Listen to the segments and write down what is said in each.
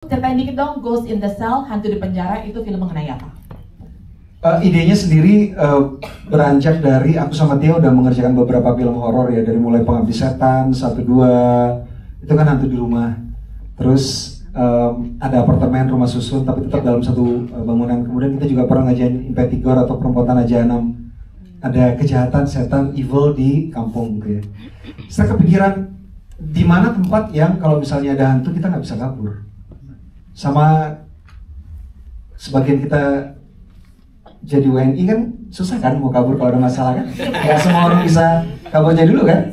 Ceritain dikit dong, Ghost in the Cell, Hantu di Penjara, itu film mengenai apa? Idenya sendiri beranjak dari aku sama Tia udah mengerjakan beberapa film horor ya, dari mulai Pengabdi Setan, 1, 2, itu kan hantu di rumah. Terus ada apartemen, rumah susun, tapi tetap dalam satu bangunan. Kemudian kita juga pernah ngajain Impetigor atau Perempuan Jahanam. Ada kejahatan, setan, evil di kampung gitu ya. Saya kepikiran, di mana tempat yang kalau misalnya ada hantu kita nggak bisa kabur. Sama sebagian kita jadi WNI kan susah kan mau kabur kalau ada masalah kan? Gak semua orang bisa kaburnya dulu kan?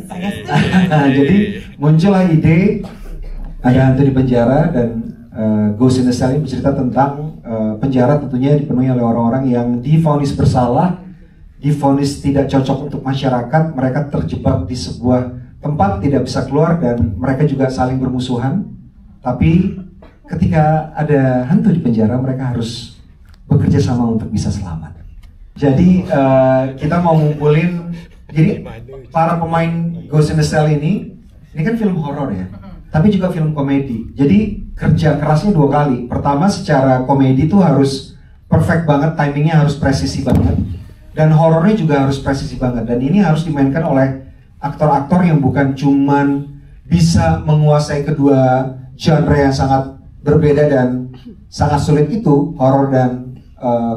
Jadi muncullah ide ada hantu di penjara, dan Ghost in the Cell ini bercerita tentang penjara tentunya dipenuhi oleh orang-orang yang divonis bersalah, divonis tidak cocok untuk masyarakat, mereka terjebak di sebuah tempat tidak bisa keluar dan mereka juga saling bermusuhan. Tapi ketika ada hantu di penjara, mereka harus bekerja sama untuk bisa selamat. Jadi kita mau ngumpulin, jadi para pemain Ghost in the Cell ini kan film horor ya, tapi juga film komedi. Jadi kerja kerasnya 2 kali. Pertama secara komedi tuh harus perfect banget, timingnya harus presisi banget, dan horornya juga harus presisi banget. Dan ini harus dimainkan oleh aktor-aktor yang bukan cuman bisa menguasai kedua genre yang sangat berbeda dan sangat sulit itu, horor dan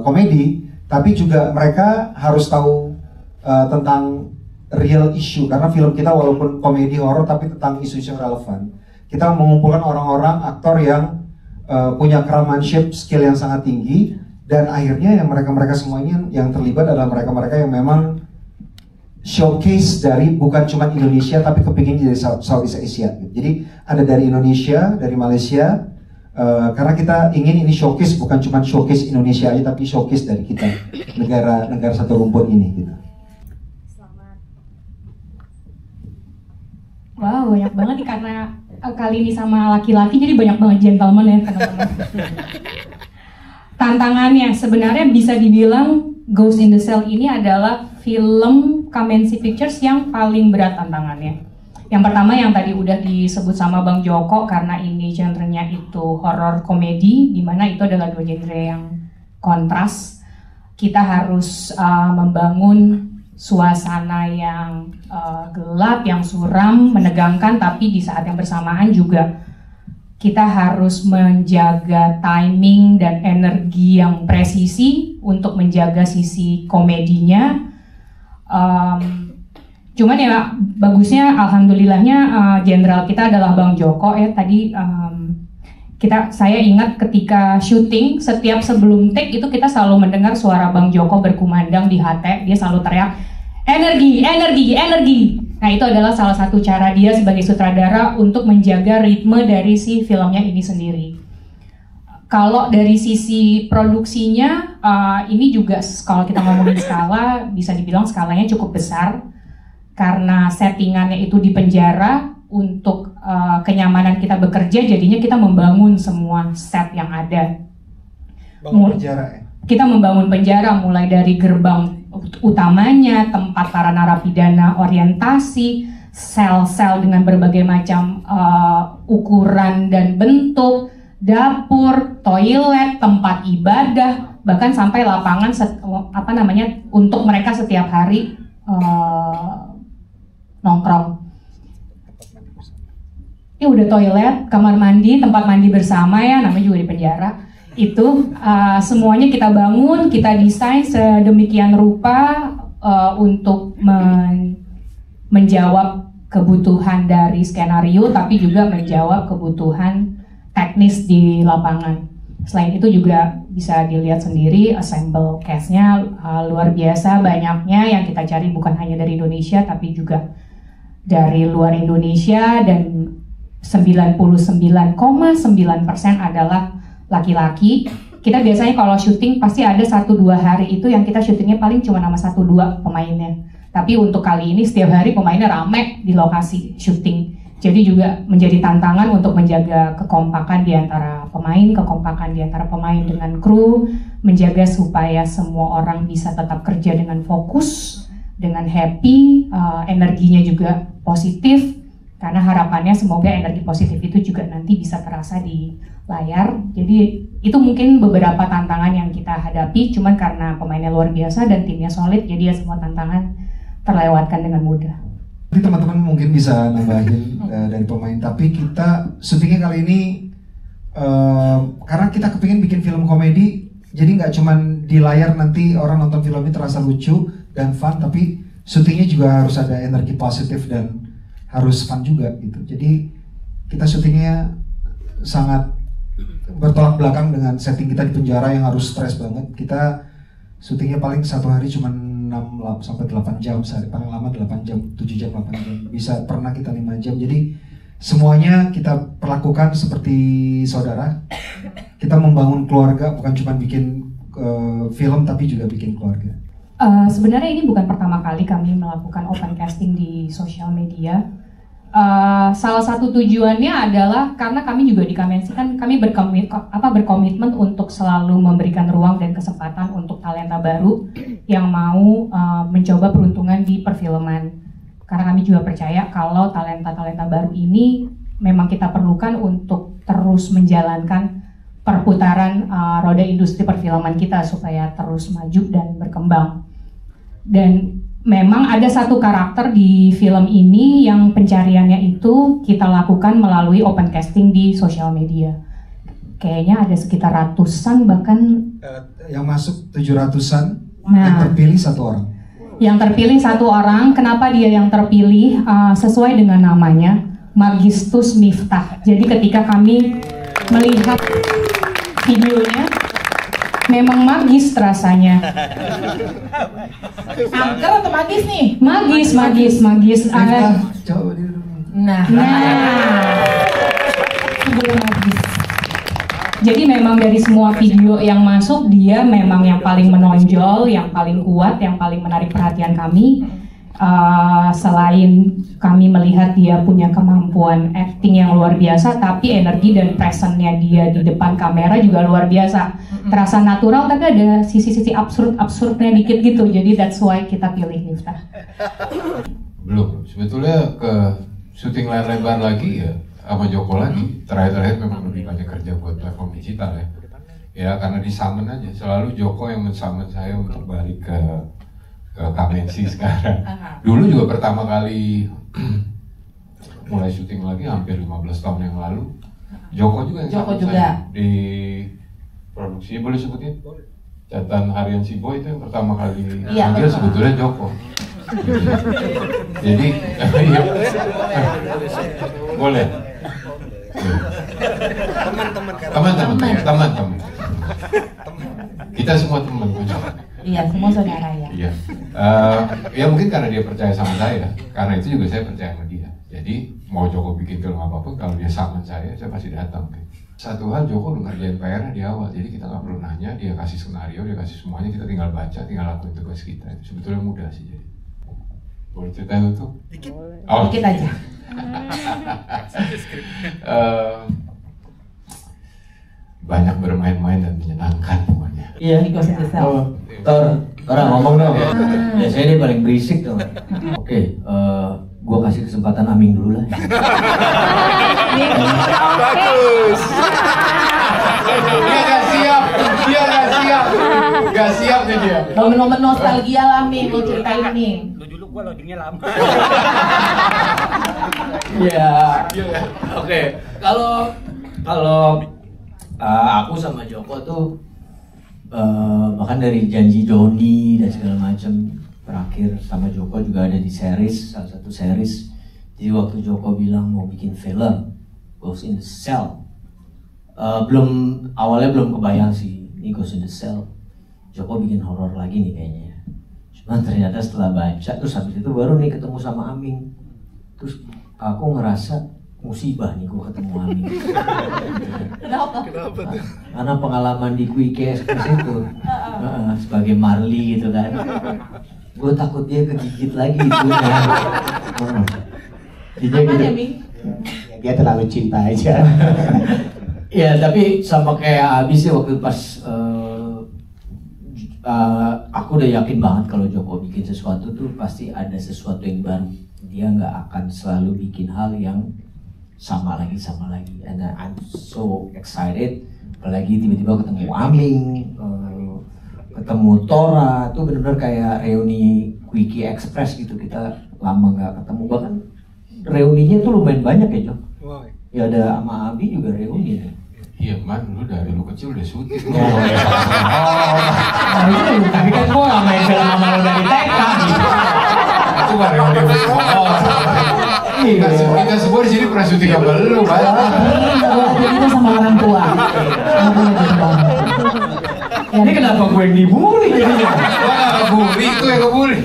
komedi, tapi juga mereka harus tahu tentang real issue, karena film kita walaupun komedi horor tapi tentang isu-isu yang relevan. Kita mengumpulkan orang-orang aktor yang punya craftsmanship, skill yang sangat tinggi, dan akhirnya yang mereka-mereka semuanya yang terlibat adalah mereka-mereka yang memang showcase dari bukan cuma Indonesia tapi kepingin jadi Southeast Asia. Jadi ada dari Indonesia, dari Malaysia. Karena kita ingin ini showcase bukan cuma showcase Indonesia aja, tapi showcase dari kita, negara satu rumput ini gitu. Wow, banyak banget nih, karena kali ini sama laki-laki jadi banyak banget gentleman ya teman-teman. Tantangannya sebenarnya bisa dibilang Ghost in the Cell ini adalah film Kamensi Pictures yang paling berat tantangannya. Yang pertama yang tadi udah disebut sama Bang Joko, karena ini genrenya itu horror komedi, dimana itu adalah 2 genre yang kontras. Kita harus membangun suasana yang gelap, yang suram, menegangkan, tapi di saat yang bersamaan juga kita harus menjaga timing dan energi yang presisi untuk menjaga sisi komedinya. Cuman ya bagusnya alhamdulillahnya jenderal kita adalah Bang Joko ya. Tadi saya ingat ketika syuting, setiap sebelum take itu kita selalu mendengar suara Bang Joko berkumandang di HT. Dia selalu teriak energi, energi, energi. Nah itu adalah salah satu cara dia sebagai sutradara untuk menjaga ritme dari si filmnya ini sendiri. Kalau dari sisi produksinya, ini juga kalau kita ngomongin skala, bisa dibilang skalanya cukup besar. Karena settingannya itu di penjara, untuk kenyamanan kita bekerja, jadinya kita membangun semua set yang ada. Penjara ya? Kita membangun penjara mulai dari gerbang utamanya, tempat para narapidana orientasi, sel-sel dengan berbagai macam ukuran dan bentuk, dapur, toilet, tempat ibadah, bahkan sampai lapangan untuk mereka setiap hari nongkrong. Ya udah toilet, kamar mandi, tempat mandi bersama ya, namanya juga di penjara. Itu semuanya kita bangun, kita desain sedemikian rupa untuk menjawab kebutuhan dari skenario, tapi juga menjawab kebutuhan teknis di lapangan. Selain itu juga bisa dilihat sendiri assemble cast-nya luar biasa banyaknya, yang kita cari bukan hanya dari Indonesia tapi juga dari luar Indonesia, dan 99,9% adalah laki-laki. Kita biasanya kalau syuting pasti ada 1-2 hari itu yang kita syutingnya paling cuma sama 1-2 pemainnya. Tapi untuk kali ini setiap hari pemainnya rame di lokasi syuting. Jadi juga menjadi tantangan untuk menjaga kekompakan di antara pemain dengan kru, menjaga supaya semua orang bisa tetap kerja dengan fokus, dengan happy, energinya juga positif, Karena harapannya semoga energi positif itu juga nanti bisa terasa di layar. Jadi itu mungkin beberapa tantangan yang kita hadapi, cuman karena pemainnya luar biasa dan timnya solid, jadi ya semua tantangan terlewatkan dengan mudah. Nanti teman-teman mungkin bisa nambahin dari pemain, tapi kita syutingnya kali ini karena kita kepingin bikin film komedi, jadi nggak cuman di layar nanti orang nonton film ini terasa lucu dan fun, tapi syutingnya juga harus ada energi positif dan harus fun juga gitu. Jadi kita syutingnya sangat bertolak belakang dengan setting kita di penjara yang harus stres banget. Kita syutingnya paling satu hari cuma 6 sampai 8 jam sehari, paling lama 8 jam, 7 jam, 8 jam. Bisa pernah kita 5 jam. Jadi semuanya kita perlakukan seperti saudara. Kita membangun keluarga, bukan cuma bikin film tapi juga bikin keluarga. Sebenarnya ini bukan pertama kali kami melakukan open casting di sosial media. Salah satu tujuannya adalah karena kami juga di Kamensi kan kami berkomitmen untuk selalu memberikan ruang dan kesempatan untuk talenta baru yang mau mencoba peruntungan di perfilman. Karena kami juga percaya kalau talenta-talenta baru ini memang kita perlukan untuk terus menjalankan perputaran roda industri perfilman kita supaya terus maju dan berkembang. Dan memang ada satu karakter di film ini yang pencariannya itu kita lakukan melalui open casting di sosial media. Kayaknya ada sekitar ratusan bahkan yang masuk 700-an, Nah. yang terpilih 1 orang. Yang terpilih 1 orang. Kenapa dia yang terpilih? Sesuai dengan namanya, Magistus Miftah. Jadi ketika kami melihat videonya, memang magis rasanya. Angker atau magis nih? Magis. Coba dia dulu. Nah. Sebelum magis. Jadi memang dari semua video yang masuk, dia memang yang paling menonjol, yang paling kuat, yang paling menarik perhatian kami. Selain kami melihat dia punya kemampuan acting yang luar biasa, tapi energi dan presence-nya dia di depan kamera juga luar biasa. Terasa natural, tapi ada sisi-sisi absurdnya dikit gitu. Jadi that's why kita pilih Miftah. Belum, sebetulnya ke syuting layar lebar lagi ya sama Joko lagi. Terakhir-terakhir memang lebih banyak kerja buat platform digital ya. Ya karena disummon aja, selalu Joko yang mensummon saya untuk balik ke Kamensi sekarang. Dulu juga pertama kali mulai syuting lagi hampir 15 tahun yang lalu. Joko juga yang Joko summon juga. saya di produksi, boleh sebutin? Catatan Harian Si Boy itu yang pertama kali Iya, manggil sebetulnya Joko. Jadi, iya. Boleh. Teman-teman. Kita semua teman. Iya, semua saudara ya. Iya. Ya mungkin karena dia percaya sama saya, karena itu juga saya percaya sama dia. Jadi mau Joko bikin film apapun, kalau dia summon saya pasti datang. Satu hal, Joko udah ngerjain PR di awal, jadi kita nggak perlu nanya, dia kasih skenario, dia kasih semuanya, kita tinggal baca, tinggal lakuin tugas kita. Itu sebetulnya mudah sih jadi. Boleh ceritain itu? Dikit. Oh. Dikit aja. Banyak bermain-main dan menyenangkan pokoknya. Iya. He goes in the cell. Orang ngomong dong. Biasanya dia paling berisik dong. Oke, gua kasih kesempatan Aming dulu lah. Bagus. Dia gak siap nih dia. Momen-momen nostalgia lah, Mi, mau ceritain nih. Lu dulu gua loadingnya lama. Iya. Oke. Kalau aku sama Joko tuh bahkan dari janji Doni dan segala macam, terakhir sama Joko juga ada di salah satu series. Jadi waktu Joko bilang mau bikin film Ghost in the Cell, awalnya belum kebayang sih ini Ghost in the Cell. Joko bikin horor lagi nih kayaknya. Cuman ternyata setelah baca, terus habis itu baru nih ketemu sama Aming. Terus aku ngerasa musibah nih gua ketemu Aming. Kenapa? Karena pengalaman di Quick itu sebagai Marley gitu kan. Gue takut dia kegigit lagi itu. Apa ya, Mi? Dia terlalu cinta aja. Ya tapi sama kayak Abi sih waktu pas aku udah yakin banget kalau Joko bikin sesuatu tuh pasti ada sesuatu yang baru. Dia nggak akan selalu bikin hal yang sama lagi. And I'm so excited. Apalagi tiba-tiba ketemu Aming, ketemu Tora, tuh benar-benar kayak reuni Quickie Express gitu. Kita lama nggak ketemu, bahkan reuninya tuh lumayan banyak ya, Jok. Ya ada sama Abi juga reuni ya. Iya man, lu dari lu kecil udah syuting. Tapi kan gua nggak main film sama lo dari TK gitu. Itu baru yang udah kita semua di sini pernah syuting sama lu, Pak. Itu sama orang tua. Aku gitu banget. Ini kenapa gue yang dibully jadinya? Gua nggak ngebully, itu yang ngebully.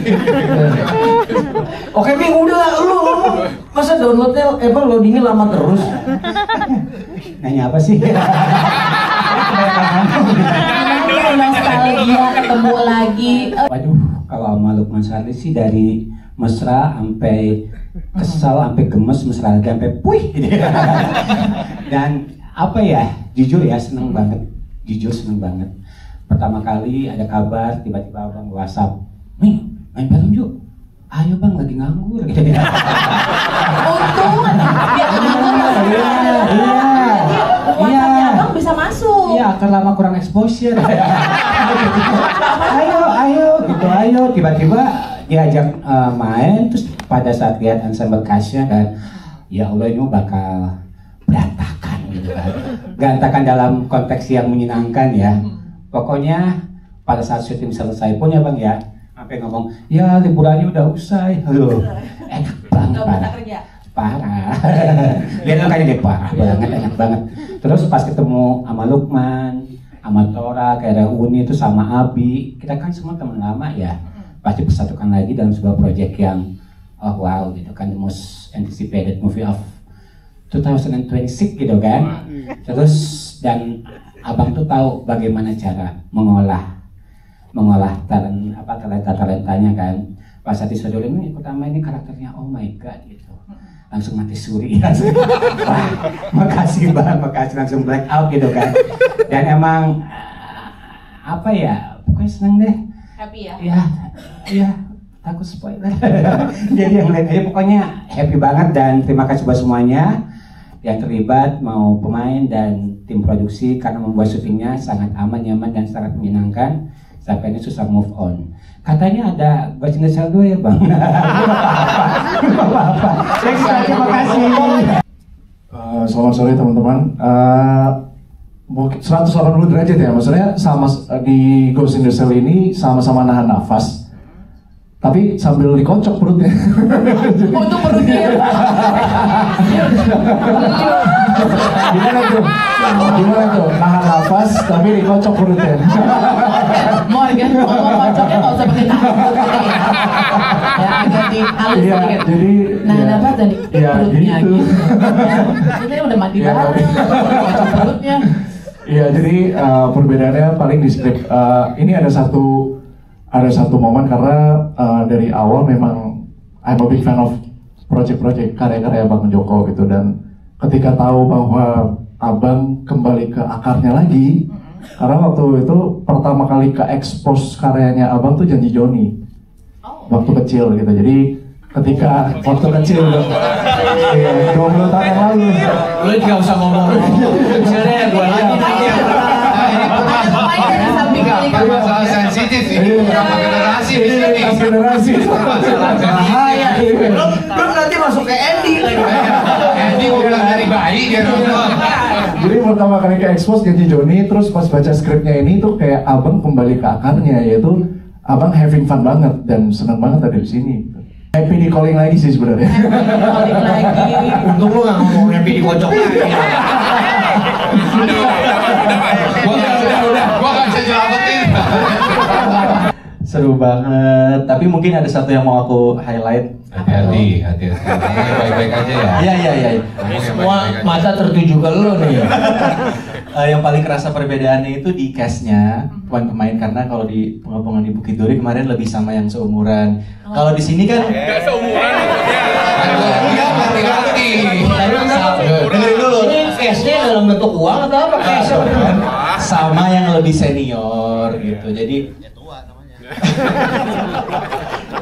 Oke, Bing, udah lu masa downloadnya loadingnya lama terus? Nanya apa sih? Nostalgia ketemu lagi. Waduh, kalau sama Lukman Sardi sih dari mesra sampai kesal, sampai gemes, mesra lagi sampai puih gitu. Dan apa ya, jujur ya seneng banget, seneng banget. Pertama kali ada kabar tiba-tiba abang WhatsApp, nih main film yuk. Ayo bang, lagi nganggur gitu. Untung dia WhatsAppnya abang bisa masuk. Iya, karena lama kurang exposure. ayo gitu, ayo. Tiba-tiba diajak main, terus pada saat lihat ensemble cast-nya kan, ya Allah ini bakal berantakan gitu kan. Berantakan dalam konteks yang menyenangkan ya. Pokoknya pada saat syuting selesai pun ya bang ya, sampai ngomong, ya liburannya udah usai. Aduh, enak banget, parah. Lihat makanya deh, parah banget, enak banget. Terus pas ketemu sama Lukman, sama Tora, kayak Uni itu sama Abi, kita kan semua teman lama ya, pasti bersatukan lagi dalam sebuah proyek yang oh wow gitu kan, the most anticipated movie of 2026 gitu kan. Terus dan abang tuh tahu bagaimana cara mengolah talentanya kan. Pas saat disodori ini pertama ini karakternya oh my god gitu, langsung mati suri. Wah, makasih bang, makasih, langsung black out gitu kan. Dan emang apa ya, pokoknya seneng deh. Happy ya? Iya, takut spoiler. Jadi yang lain aja pokoknya happy banget, dan terima kasih buat semuanya yang terlibat, mau pemain dan tim produksi, karena membuat syutingnya sangat aman, nyaman, dan sangat menyenangkan. Sampai ini susah move on. Katanya ada Ghost in the Shell 2 ya bang? Apa-apa. Terima kasih. Selamat sore teman-teman. 180 derajat ya, maksudnya sama di Ghost in the Shell ini sama-sama nahan nafas, tapi sambil dikocok perutnya. Untuk perutnya. Gimana tuh? Nahan nafas tapi dikocok perutnya. Morgan, ngomong kocoknya nggak usah pakai tangan. Ya agak halus Iya, sedikit. jadi Nah, ya, apa tadi ya, perutnya gitu. gitu. Kita udah mati Ya, bareng, kocok perutnya. Iya, jadi perbedaannya paling di skrip. Ini ada satu momen karena dari awal memang I'm a big fan of project-project karya-karya Bang Joko gitu, dan ketika tahu bahwa Abang kembali ke akarnya lagi, karena waktu itu pertama kali ke expose karyanya Abang tuh Janji Joni waktu kecil gitu. Jadi ketika waktu kecil, 20 tahun yang lalu. Lu nggak usah ngomong. Kecilnya gue lagi nanti. Masalah sensitif ini, berapa generasi di sini? Generasi. Bahaya. Belum nanti masuk ke Andy lagi. Andy mau bilang dari bayi dia nonton. Jadi pertama kali ke expose Janji Joni, terus pas baca skripnya ini tuh kayak Abang kembali ke akarnya, yaitu Abang having fun banget dan seneng banget ada di sini. Happy di calling lagi sih sebenarnya. Calling lagi. Untung lu nggak ngomong happy dikocok lagi. Gua nggak bisa nyelamatin. Seru banget, tapi mungkin ada satu yang mau aku highlight. Hati-hati. Baik-baik aja ya. Iya. Semua mata tertuju ke lu nih. Yang paling kerasa perbedaannya itu di cast-nya pemain, karena kalau di pengapungan di Bukit Duri kemarin lebih sama yang seumuran. Kalau di sini kan Nggak seumuran maksudnya. Iya, ngerti-ngerti. dengerin dulu. Ini cashnya dalam bentuk uang atau apa? Cash Sama yang lebih senior gitu. Jadi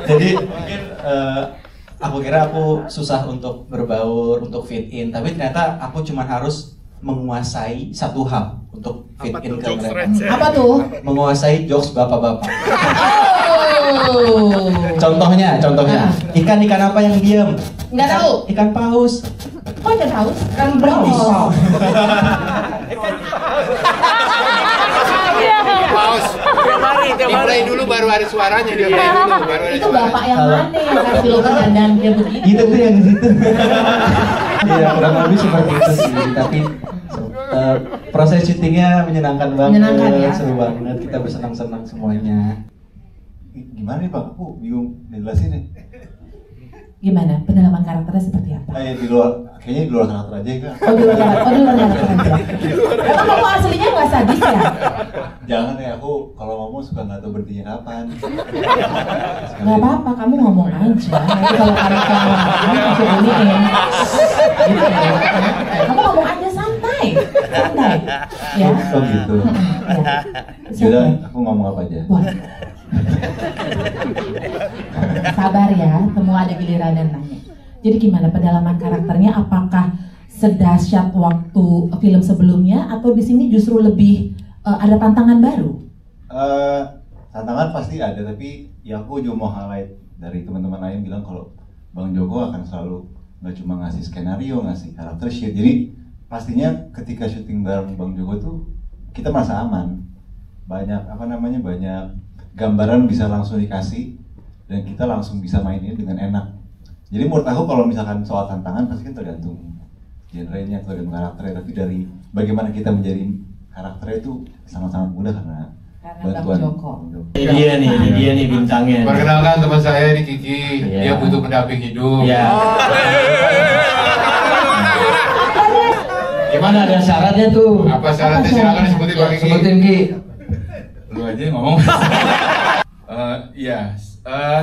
Jadi mungkin aku kira aku susah untuk berbaur, untuk fit in, tapi ternyata aku cuma harus menguasai satu hal untuk fit in ke mereka. Apa tuh? Menguasai jokes bapak-bapak. Oh. Contohnya, ikan apa yang diam? Nggak tahu. Ikan paus. Kok nggak tahu? Kan berapa? Paus. Dimulai dulu baru ada suaranya dia. Itu bapak yang mana yang kasih lo dandan dia begitu? Itu tuh yang di situ. Iya, kurang lebih seperti itu sih. Tapi proses syutingnya menyenangkan banget, Menyenangkan, ya? seru banget. Kita bersenang-senang semuanya. Gimana nih Pak? Aku bingung ngejelasin nih. Gimana? Pendalaman karakternya seperti apa? Di luar, kayaknya di luar karakter aja kan? Oh di luar karakter aja. Emang kamu aslinya nggak sadis ya? Jangan ya, aku kalau ngomong suka nggak tahu berhentinya kapan. Gak apa-apa, kamu ngomong aja. Nanti kalau karakter kamu masuk iniin. Gitu ya. Kamu ngomong aja santai. Ya. Oh gitu. Ya. Yaudah, aku ngomong apa aja. Wah. Sabar ya, semua ada giliran dan nanya. Jadi gimana pendalaman karakternya? Apakah sedahsyat waktu film sebelumnya atau di sini justru lebih ada tantangan baru? Tantangan pasti ada, tapi yang aku juga mau highlight dari teman-teman lain bilang kalau Bang Joko akan selalu nggak cuma ngasih skenario, ngasih karakter sheet. Jadi pastinya ketika syuting bareng Bang Joko tuh kita merasa aman. Banyak banyak gambaran bisa langsung dikasih dan kita langsung bisa mainin dengan enak. Jadi menurut aku kalau misalkan soal tantangan pasti kan tergantung genrenya, tergantung karakternya, tapi dari bagaimana kita menjadi karakternya itu sangat-sangat mudah karena bantuan Bang Joko. Ini dia nih bintangnya. Perkenalkan teman saya ini Kiki, Iya. dia butuh pendamping hidup. Ya. Gimana ada syaratnya tuh? Apa syaratnya? Silakan disebutin Pak Kiki. Sebutin Ki. Lu aja yang ngomong.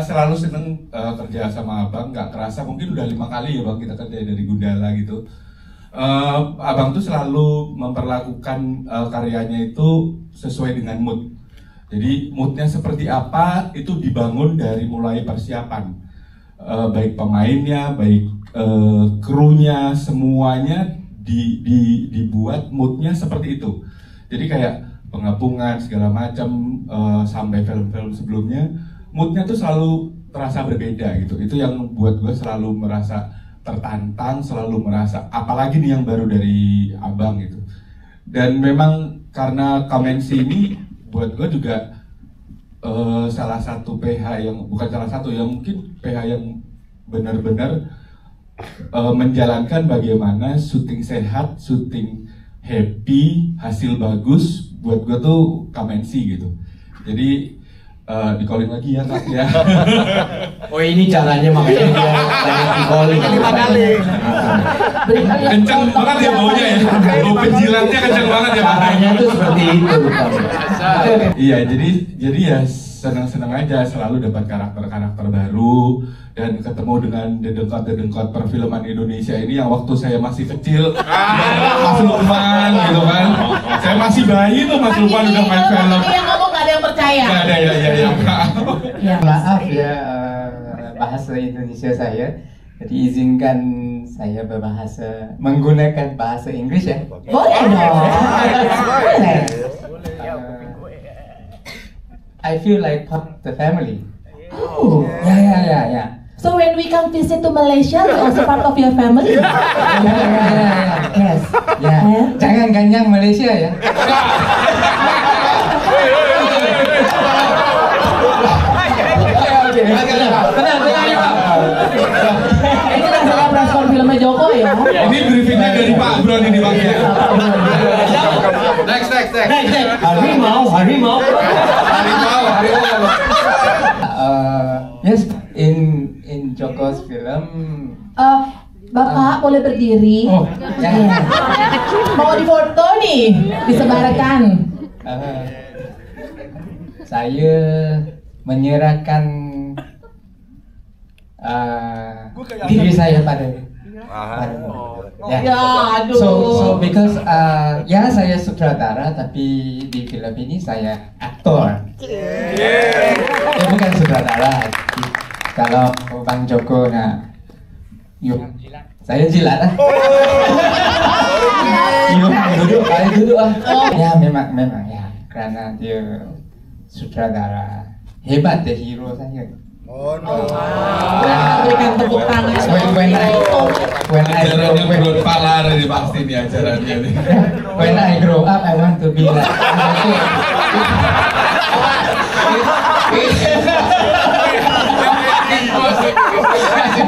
Selalu seneng kerja sama abang, nggak kerasa mungkin udah 5 kali ya bang kita kerja dari Gundala gitu. Abang tuh selalu memperlakukan karyanya itu sesuai dengan mood. Jadi moodnya seperti apa itu dibangun dari mulai persiapan, baik pemainnya, baik krunya, semuanya dibuat moodnya seperti itu. Jadi kayak pengapungan segala macam sampai film-film sebelumnya moodnya tuh selalu terasa berbeda gitu. Itu yang buat gue selalu merasa tertantang, selalu merasa apalagi nih yang baru dari abang gitu. Dan memang karena Kamensi ini buat gue juga salah satu PH yang bukan salah satu yang mungkin PH yang benar-benar menjalankan bagaimana syuting sehat, syuting happy, hasil bagus buat gue tuh Kamensi gitu. Jadi di-calling lagi ya Kak ya. Oh ini caranya makanya dia banyak di-calling. 5 kali. Kenceng banget ya baunya ya. Bau penjilatnya kenceng banget ya Pak. Caranya tuh seperti itu. Iya, jadi ya senang-senang aja selalu dapat karakter-karakter baru dan ketemu dengan dedengkot-dedengkot perfilman Indonesia ini yang waktu saya masih kecil Mas Lukman gitu kan. Saya masih bayi tuh Mas Lukman udah main film. Yang ngomong gak ada yang percaya. Gak ada ya. Ya. Maaf ya bahasa Indonesia saya. Jadi izinkan saya menggunakan bahasa Inggris ya. Boleh dong. Boleh. I feel like part of the family. Oh. Ya. So when we come visit to Malaysia, we also part of your family. Yes. Ya. Jangan ganyang Malaysia ya. Tenang ya Pak. Ini saya preskon filmnya Joko ya. Ini briefingnya dari Pak Bron ini Bang ya. Next. Harimau. Yes, in Joko's film. Bapak boleh berdiri. Oh, ya. Mau difoto nih, disebarkan. Saya menyerahkan diri saya pada Ya, aduh. So because ya saya sutradara tapi di film ini saya aktor. Saya bukan sutradara. Kalau Bang Joko yuk saya jilat lah. Yuk duduk Ya memang ya karena dia sutradara hebat deh, hero saya. Berikan tepuk tangan. When I belum palar ini pasti nih ajarannya nih. When I grow up, I want to be like.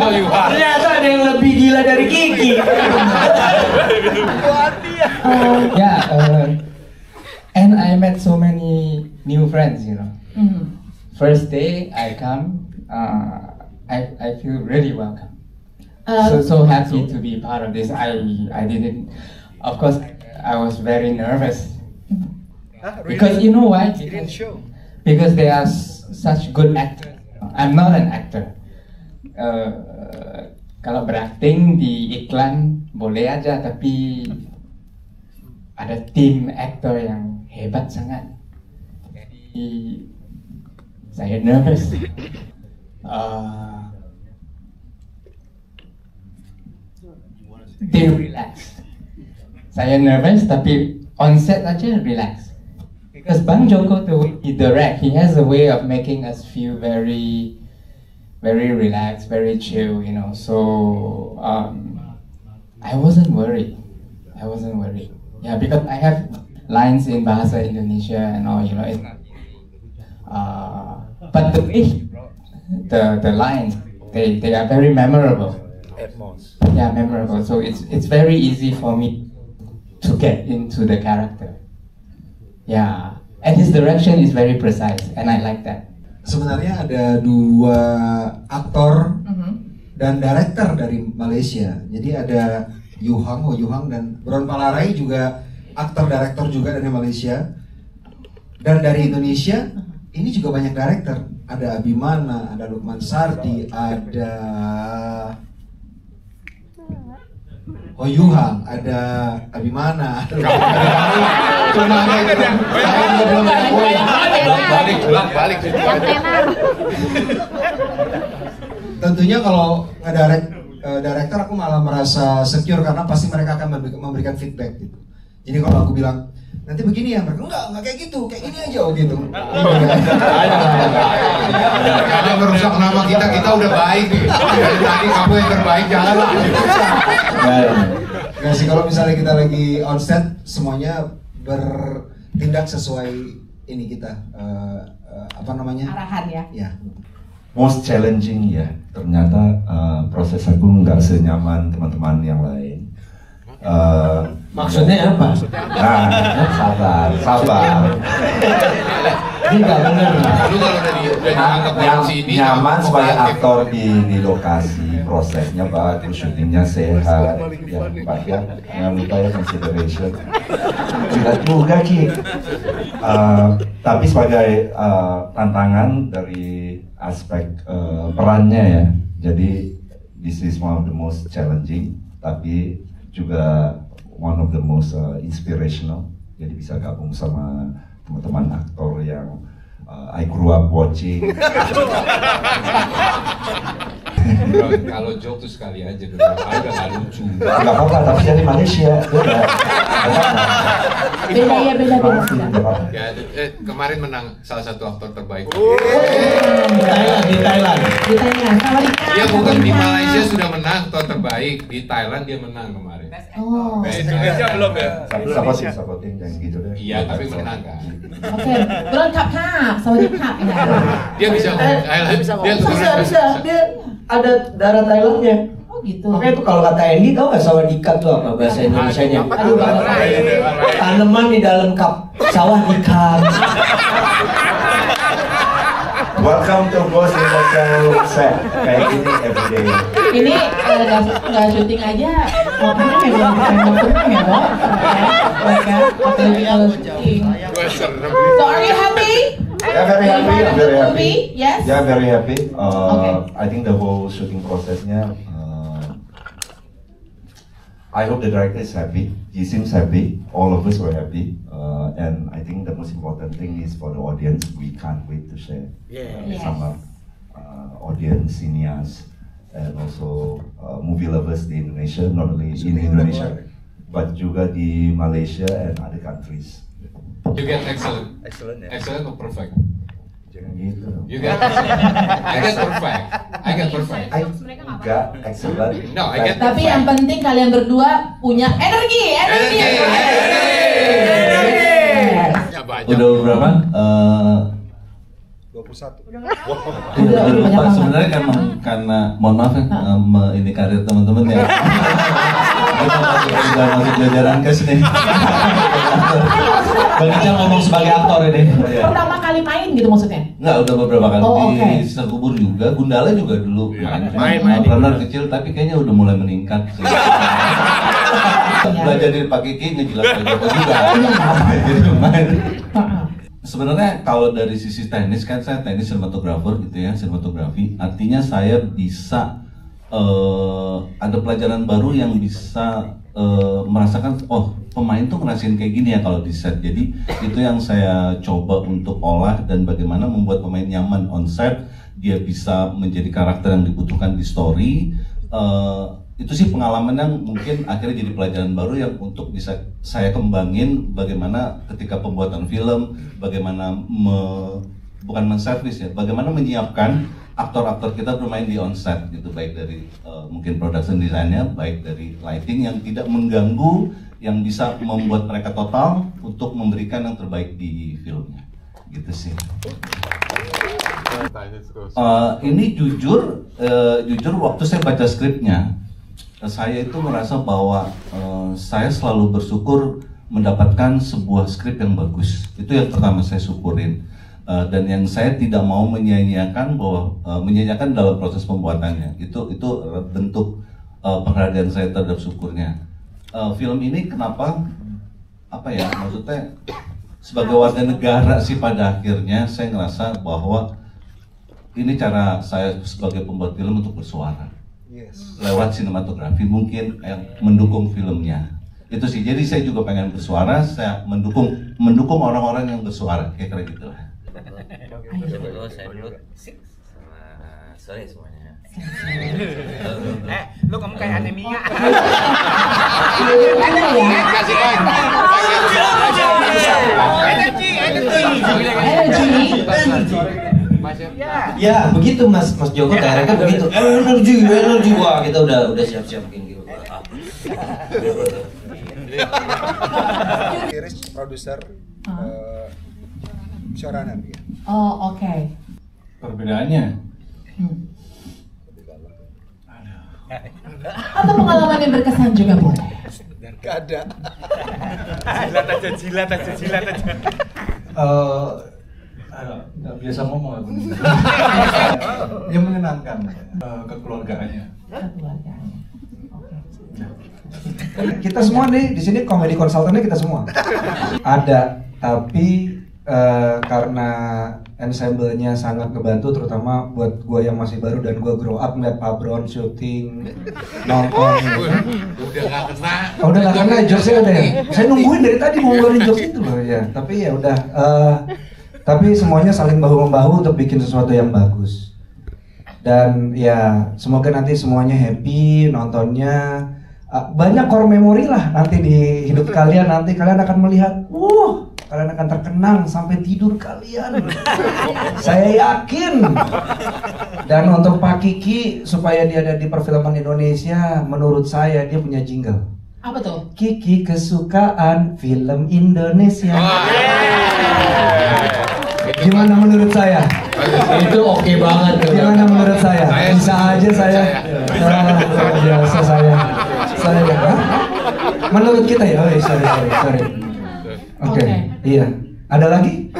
Ternyata ada yang lebih gila dari Kiki. And I met so many new friends, you know. First day I come, I feel really welcome. So happy to be part of this. I didn't, of course, I was very nervous. Because you know why? Because they are such good actors. I'm not an actor. Kalau berakting di iklan boleh aja, tapi ada tim aktor yang hebat sangat. Jadi saya nervous. They relax. Saya nervous tapi on set aja relax. Because Bang Joko, the way he direct, he has a way of making us feel very relaxed, very chill, you know. So I wasn't worried. Yeah, because I have lines in Bahasa Indonesia and all, you know. It's not but the way the lines, they are very memorable. Yeah, memorable. So it's very easy for me to get into the character. Yeah, and his direction is very precise, and I like that. Sebenarnya ada dua aktor dan director dari Malaysia. Jadi ada Ho Yuhang dan Bron Palarai juga aktor director juga dari Malaysia. Dan dari Indonesia ini juga banyak director. Ada Abimana, ada Lukman Sardi, ada Ho Yuhang, ada Abimana, ada balik. Tentunya kalau ngedirect director aku malah merasa secure karena pasti mereka akan memberikan feedback gitu. Jadi kalau aku bilang nanti begini ya, mereka enggak kayak gitu, kayak gini aja gitu. Karena merusak nama kita udah baik nih. Dari tadi kamu yang terbaik, janganlah. Nggak sih, kalau misalnya kita lagi on set semuanya bertindak sesuai ini kita arahan ya. Ya. Most challenging ya, ternyata proses aku nggak senyaman teman-teman yang lain. Maksudnya apa? Nah, sabar. Ini nggak benar. Lu kalau udah sini nyaman sebagai aktor di lokasi, prosesnya bagus, syutingnya sehat, yang bahkan jangan lupa ya consideration. Tidak juga Ki. Tapi sebagai tantangan dari aspek perannya ya, jadi this is one of the most challenging, tapi juga one of the most inspirational. Jadi bisa gabung sama teman-teman aktor yang I grew up watching. Kalau joke tuh sekali aja dulu, agak nggak lucu. Gak apa-apa, tapi dari Malaysia. Beda. Ya, kemarin menang salah satu aktor terbaik. Di Thailand. Dia bukan di Malaysia sudah menang aktor terbaik, di Thailand dia menang kemarin. Oh. Indonesia belum ya? Siapa tim yang gitu deh. Iya, tapi menang kan. Oke, Bron Kap, Sawadee Kap ya. Dia bisa Dia ada darah Thailandnya. Oh gitu. Makanya tuh kalau kata Andy, tau gak sawah di cup tuh apa bahasa Indonesianya? Aduh, tanaman di dalam cup, sawah di cup. Welcome to Ghost in the Shell set. Kayak gini everyday. Ini nggak syuting aja, motornya memang bukan ya, Dok? So are you happy? Yeah, very happy. I'm very happy. Yes. Yeah, very happy. Okay. I think the whole shooting prosesnya I hope the director is happy. He seems happy. All of us were happy. And I think the most important thing is for the audience. We can't wait to share sama audience, cineas, and also movie lovers di Indonesia. Not only in Indonesia, but juga di Malaysia and other countries. You get excellent. Excellent or perfect? Jangan gitu. You get excellent. I get perfect. I get perfect. I got excellent. No, I get Tapi yang penting kalian berdua punya energi. Udah berapa? 21. Udah lupa. Sebenarnya emang karena mohon maaf ya, ini karir teman-teman ya. Kita masuk jajaran kes nih. Bang Ical ngomong sebagai aktor ini. Pertama kali main gitu maksudnya? Enggak, udah beberapa kali okay. di Sisa Kubur juga. Gundala juga dulu main. Pernah kecil tapi kayaknya udah mulai meningkat. Belajar dari Pak Kiki ngejelas apa juga. Jadi main. Sebenarnya kalau dari sisi teknis kan saya teknis sinematografer gitu ya, sinematografi. Artinya saya bisa ada pelajaran baru yang bisa merasakan pemain tuh ngerasain kayak gini ya kalau di set. Jadi itu yang saya coba untuk olah dan bagaimana membuat pemain nyaman on set, dia bisa menjadi karakter yang dibutuhkan di story. Itu sih pengalaman yang mungkin akhirnya jadi pelajaran baru yang untuk bisa saya kembangin bagaimana ketika pembuatan film, bagaimana bukan men-service ya, bagaimana menyiapkan aktor-aktor kita bermain di on-set gitu, baik dari mungkin production design-nya, baik dari lighting yang tidak mengganggu, yang bisa membuat mereka total untuk memberikan yang terbaik di filmnya, gitu sih. Ini jujur waktu saya baca skripnya, saya itu merasa bahwa saya selalu bersyukur mendapatkan sebuah skrip yang bagus. Itu yang pertama saya syukurin. Dan yang saya tidak mau menyanyiakan dalam proses pembuatannya. Itu bentuk penghargaan saya terhadap syukurnya. Film ini kenapa maksudnya sebagai warga negara sih pada akhirnya saya ngerasa bahwa ini cara saya sebagai pembuat film untuk bersuara. Lewat sinematografi mungkin yang mendukung filmnya. Itu sih. Jadi saya juga pengen bersuara, saya mendukung orang-orang yang bersuara, kira-kira gitu lah. Saya dulu sorry semuanya. Lu kamu kayak anemia. Ya begitu Mas Joko, daerah kan begitu. Energi, wah kita udah siap-siap bikin gitu. Iris produser, showrunner ya. Oh oke. Perbedaannya? Atau pengalaman yang berkesan juga boleh? Gak ada. Jilat aja. Nggak biasa ngomong aku. Yang menyenangkan kekeluargaannya. Kita semua nih di sini komedi konsultannya kita semua. Ada, tapi karena ensemble-nya sangat ngebantu, terutama buat gue yang masih baru dan gue grow up ngeliat Pak Bron syuting, nonton gitu. Udah gak kena. Udah gak kena, jokesnya udah ya. Saya nungguin dari tadi mau ngeluarin jokes itu loh ya. Tapi ya udah. Tapi semuanya saling bahu-membahu untuk bikin sesuatu yang bagus. Dan ya semoga nanti semuanya happy nontonnya. Banyak core memory lah nanti di hidup kalian. Nanti kalian akan melihat, kalian akan terkenang sampai tidur kalian. Saya yakin. Dan untuk Pak Kiki, supaya dia ada di perfilman Indonesia, menurut saya dia punya jingle. Apa tuh? Kiki kesukaan film Indonesia. Gimana menurut saya? Itu oke banget. Gimana menurut saya? Bisa aja saya. Biasa saya. Menurut kita ya? Sorry. Oke. Iya. Ada lagi?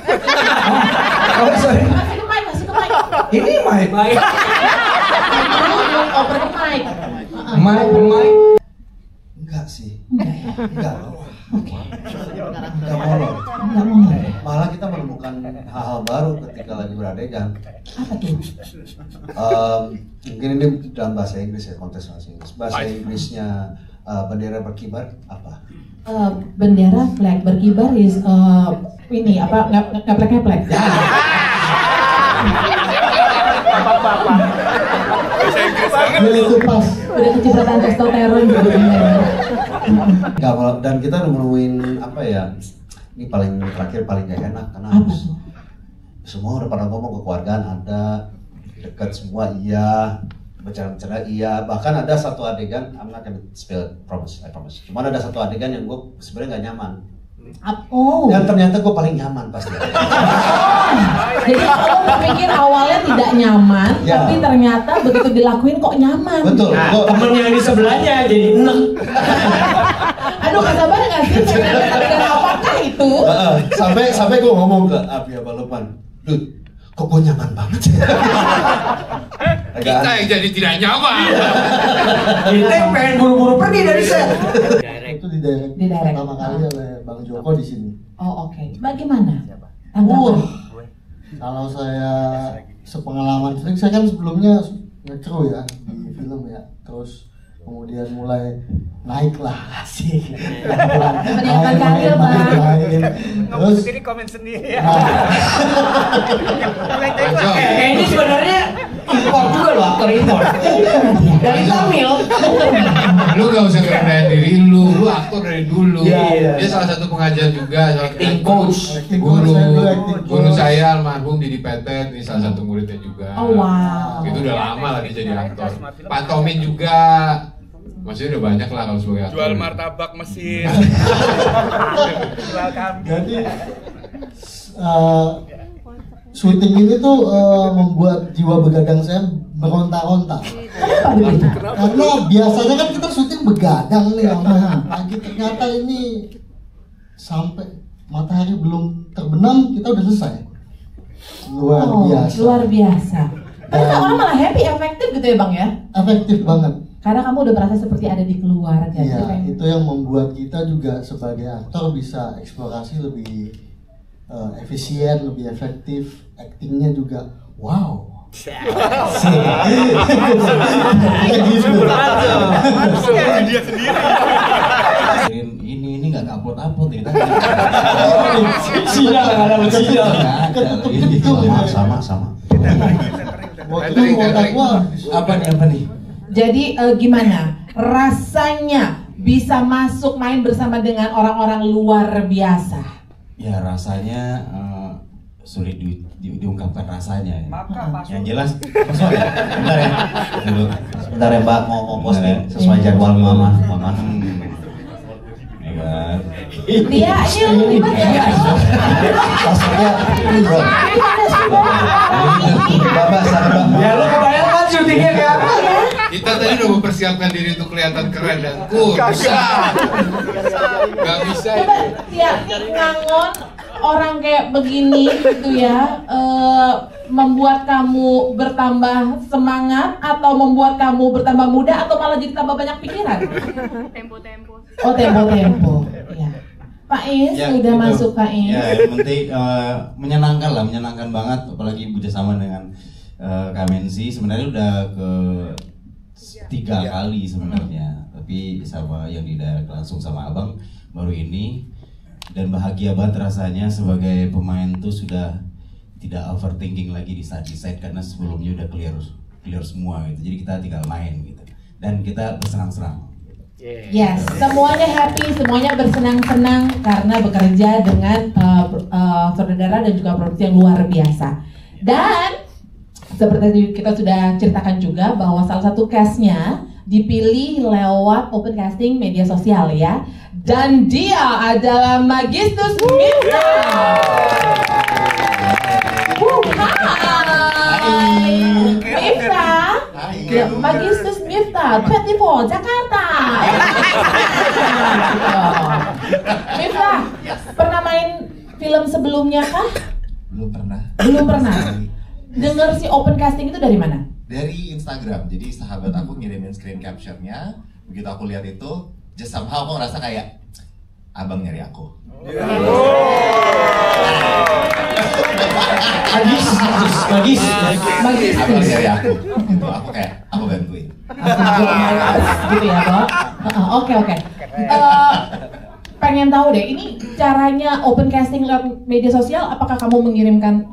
Sorry. Masih ke mic. Ini mic. Open mic. Mic. Enggak sih. Enggak. Enggak molor. Malah kita menemukan hal-hal baru ketika lagi beradegan. Apa tuh? Mungkin ini dalam bahasa Inggris ya, konteks bahasa Inggris. Bahasa Inggrisnya bendera berkibar apa? Bendera flag berkibar is ini apa ngeplek. Bahasa Inggris banget. Itu pas. Udah kecipratan testosteron juga. Dan kita udah menemuin apa ya? Ini paling terakhir paling gak enak karena harus semua udah pada ngomong kekeluargaan ada, dekat semua iya, bercanda-bercanda iya, bahkan ada satu adegan, I'm not gonna spill it, I promise. Cuman ada satu adegan yang gue sebenarnya nggak nyaman. Dan ternyata gue paling nyaman pasti. Jadi lo berpikir awalnya tidak nyaman, tapi ternyata begitu dilakuin kok nyaman. Betul. Temen yang di sebelahnya jadi enek. Aduh, gak sabar gak sih? Apakah itu? Sampai gue ngomong ke Abi Abalopan, Dut, kok gue nyaman banget sih? Kita yang jadi tidak nyaman. Kita yang pengen buru-buru pergi dari set. Itu di direct pertama kali oleh Bang Joko di sini. Oh oke. Bagaimana? Kalau saya sepengalaman film, saya kan sebelumnya nge-crew ya di film ya. Terus kemudian mulai naik lah asik. Meningkatkan karir Bang. Ngomong sendiri, komen sendiri ya. Ini sebenarnya impor juga loh, aktor impor. Dari Tamil. Lu gak usah ngerendahin diri lu aktor dari dulu. Dia salah satu pengajar juga, acting coach, guru saya almarhum Didi Petet, ini salah satu muridnya juga. Oh wow. Itu udah lama lah dia jadi aktor. Pak Tomin juga, maksudnya udah banyak lah kalau sebagai aktor. Jual martabak mesin. Jual kambing. Jadi syuting ini tuh membuat jiwa begadang saya berontak-ontak. Karena biasanya kan kita syuting begadang nih pagi, ternyata ini sampai matahari belum terbenam kita udah selesai. Luar biasa. Tapi orang malah happy, efektif gitu ya Bang ya? Efektif banget. Karena kamu udah merasa seperti ada di keluarga. Iya, itu yang membuat kita juga sebagai aktor bisa eksplorasi lebih efisien, lebih efektif, aktingnya juga wow. Dia sendiri. Ini nggak upload ya. Sinyal nggak ada sinyal. Sama. Apa nih? Jadi gimana rasanya bisa masuk main bersama dengan orang-orang luar biasa? Ya rasanya sulit diungkapkan rasanya. Yang jelas, bentar ya, sebentar ya Mbak mau posting sesuai jadwal Mama. Dia ini ribet ya. Maksudnya, bro. Bapak, ya lu kebayang kan syutingnya kan? Kita tadi udah mempersiapkan diri untuk kelihatan keren dan cool. Gak bisa. Ya, ngangon orang kayak begini gitu ya, membuat kamu bertambah semangat atau membuat kamu bertambah muda atau malah jadi tambah banyak pikiran? Tempo-tempo. Oh, tempo-tempo. Ya. Pak Is ya, udah itu. masuk Pak Is. Ya, yang penting menyenangkan banget, apalagi bekerjasama dengan Kamensi. Sebenarnya udah ke 3 kali sebenarnya, tapi sama yang didirect langsung sama Abang baru ini, dan bahagia banget rasanya sebagai pemain tuh sudah tidak overthinking lagi di saat set karena sebelumnya udah clear semua gitu. Jadi kita tinggal main gitu dan kita bersenang-senang. Yes, semuanya happy, semuanya bersenang-senang karena bekerja dengan saudara dan juga produksi yang luar biasa. Dan seperti kita sudah ceritakan juga bahwa salah satu castnya dipilih lewat open casting media sosial ya. Dan dia adalah Magistus Mifta. Hai Mifta. Magistus Mifta 24 Jakarta. Mifta, pernah main film sebelumnya kah? Belum pernah. Dengar si open casting itu dari mana? Dari Instagram. Jadi sahabat aku ngirimin screen capture-nya. Begitu aku lihat itu, just somehow aku ngerasa kayak abang nyari aku. Magis. Abang nyari aku. Gitu. Aku kayak aku bantuin. Gitu ya, Bok. Oke. Pengen tahu deh, ini caranya open casting lewat media sosial, apakah kamu mengirimkan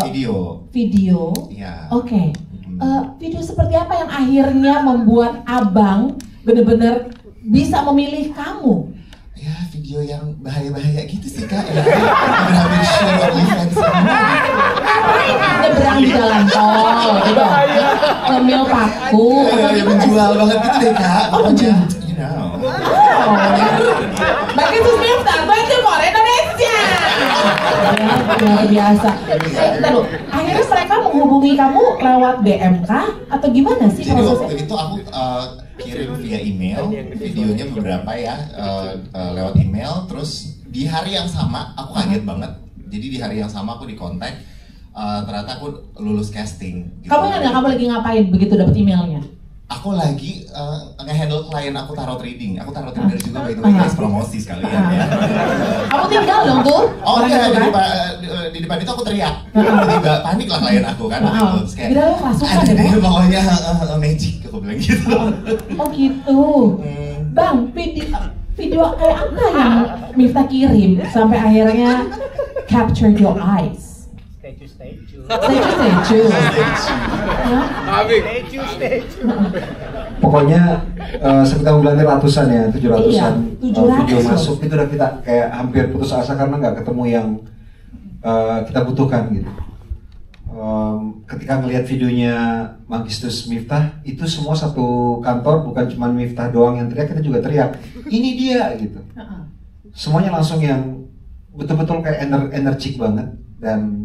video? Iya. Oke. Video seperti apa yang akhirnya membuat abang benar-benar bisa memilih kamu? Ya video yang bahaya-bahaya gitu sih kak. Hampir share OnlyFans semua. Nyebrang di jalan tol, gitu. Ngemil paku. Menjual banget gitu deh kak. Pokoknya, you know. Bagi Miftah, baju Korea Indonesia. Luar biasa. Lalu, akhirnya mereka menghubungi kamu lewat BMK atau gimana sih prosesnya? Jadi prosesnya? waktu itu aku kirim via email, videonya beberapa ya, lewat email. Terus di hari yang sama, aku kaget banget. Jadi di hari yang sama aku dikontak, ternyata aku lulus casting. Gitu. Kamu ingat nggak kamu lagi ngapain begitu dapet emailnya? Aku lagi nge-handle klien aku tarot reading. Aku tarot reader juga, by the way, guys, promosi sekalian ya. Kamu tinggal dong tuh? Oh enggak, di depan itu aku teriak. Tiba-tiba panik lah klien aku kan. Terus kayak, kira lo kerasukan ya? Pokoknya magic, aku bilang gitu. Oh gitu. Bang, video kayak apa yang Miftah kirim sampai akhirnya capture your eyes? Stay tuned. Pokoknya sekitar bulan ratusan ya, 700-an video 700. masuk itu udah kita kayak hampir putus asa karena nggak ketemu yang kita butuhkan gitu. Ketika ngelihat videonya Magistus Miftah, itu semua satu kantor, bukan cuma Miftah doang yang teriak, kita juga teriak, ini dia gitu. Semuanya langsung yang betul-betul kayak energik banget. Dan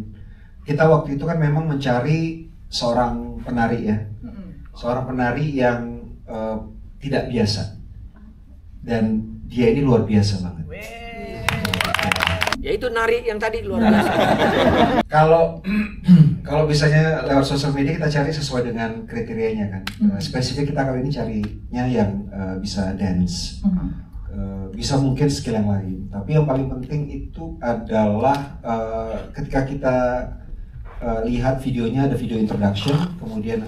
kita waktu itu kan memang mencari seorang penari ya, seorang penari yang tidak biasa, dan dia ini luar biasa banget. Ya itu nari yang tadi luar biasa. Kalau misalnya lewat sosial media kita cari sesuai dengan kriterianya kan. Spesifik kita kali ini carinya yang bisa dance, bisa mungkin skill yang lain. Tapi yang paling penting itu adalah ketika kita lihat videonya, ada video introduction, kemudian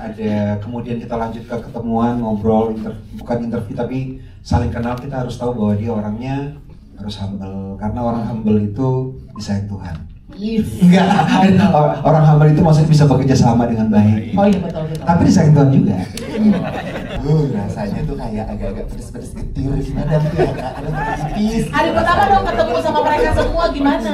kita lanjut ke ketemuan, ngobrol, bukan interview tapi saling kenal. Kita harus tahu bahwa dia orangnya harus humble, karena orang humble itu disayang Tuhan. Enggak, orang humble itu maksudnya bisa bekerja sama dengan baik. Oh iya betul. Tapi disayang Tuhan juga. Rasanya tuh kayak agak-agak pedes-pedes getir gimana tuh ya, ada tipis. Hari pertama dong ketemu sama mereka semua gimana?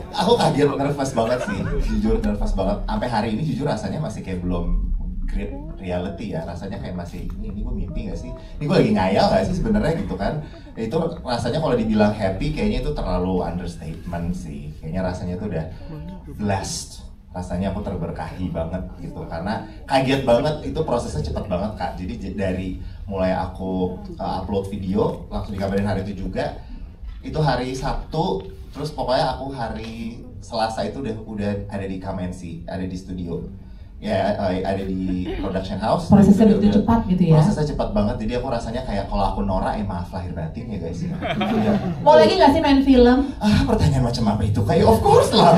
Aku kaget, nervous banget sih, jujur nervous banget. Sampai hari ini jujur rasanya masih kayak belum grip reality ya, rasanya kayak masih ini gue mimpi gak sih? Ini gue lagi ngayal gak sih sebenarnya gitu kan? Itu rasanya kalau dibilang happy kayaknya itu terlalu understatement sih. Kayaknya rasanya tuh udah blessed. Rasanya aku terberkahi banget gitu, karena kaget banget, itu prosesnya cepet banget kak. Jadi dari mulai aku upload video langsung dikabarin hari itu juga. Itu hari Sabtu, terus pokoknya aku hari Selasa itu udah ada di Kamensi, ada di studio. Ya, ada di production house. Prosesnya begitu cepat gitu ya? Prosesnya cepat banget, jadi aku rasanya kayak kalau aku norak, maaf lahir batin ya guys. Mau lagi nggak sih main film? Pertanyaan macam apa itu? Kayak of course lah.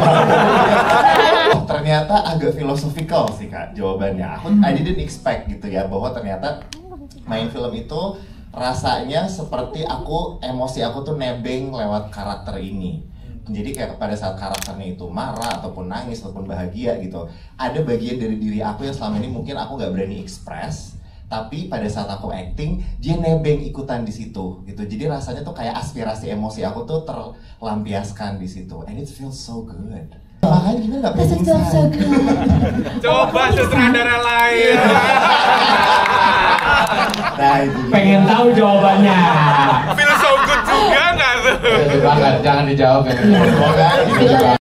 Ternyata agak philosophical sih kak jawabannya. I didn't expect gitu ya, bahwa ternyata main film itu rasanya seperti emosi aku tuh nebeng lewat karakter ini. Jadi kayak pada saat karakternya itu marah ataupun nangis ataupun bahagia gitu, ada bagian dari diri aku yang selama ini mungkin aku nggak berani express, tapi pada saat aku acting dia nebeng ikutan di situ gitu. Jadi rasanya tuh kayak aspirasi emosi aku tuh terlampiaskan di situ, and it feels so good. Makanya gimana nggak pingsan? Coba sutradara lain. Pengen tahu jawabannya. Feel so good juga nggak tuh? Jangan dijawab ya.